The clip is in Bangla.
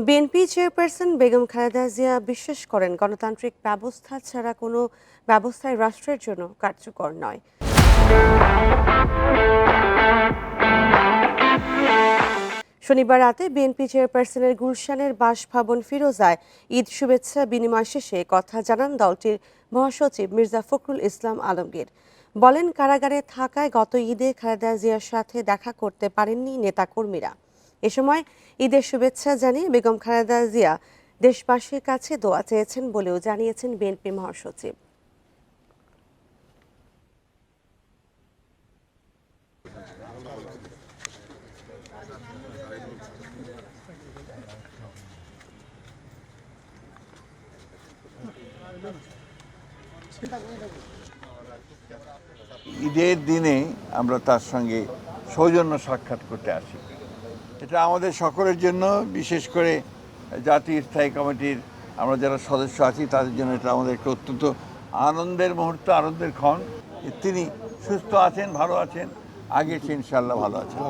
বিএনপি চেয়ারপারসন বেগম খালেদা জিয়া বিশ্বাস করেন গণতান্ত্রিক ব্যবস্থা ছাড়া কোনো ব্যবস্থাই রাষ্ট্রের জন্য কার্যকর নয়। শনিবার রাতে বিএনপি চেয়ারপারসনের গুলশানের বাসভবন ফিরোজায় ঈদ শুভেচ্ছা বিনিময় শেষে কথা জানান দলটির মহাসচিব মির্জা ফখরুল ইসলাম আলমগীর। বলেন, কারাগারে থাকায় গত ঈদে খালেদা জিয়ার সাথে দেখা করতে পারেননি নেতাকর্মীরা। এ সময় ঈদের শুভেচ্ছা জানিয়ে বেগম খালেদা জিয়া দেশবাসীর কাছে দোয়া চেয়েছেন বলেও জানিয়েছেন বিএনপি মহাসচিব। ঈদের দিনে আমরা তার সঙ্গে সৌজন্য সাক্ষাৎ করতে আসি। এটা আমাদের সকলের জন্য, বিশেষ করে জাতীয় স্থায়ী কমিটির আমরা যারা সদস্য আছি তাদের জন্য এটা আমাদের একটা অত্যন্ত আনন্দের মুহূর্ত, আনন্দের ক্ষণ। তিনি সুস্থ আছেন, ভালো আছেন, আগে ইনশাআল্লাহ ভালো আছেন।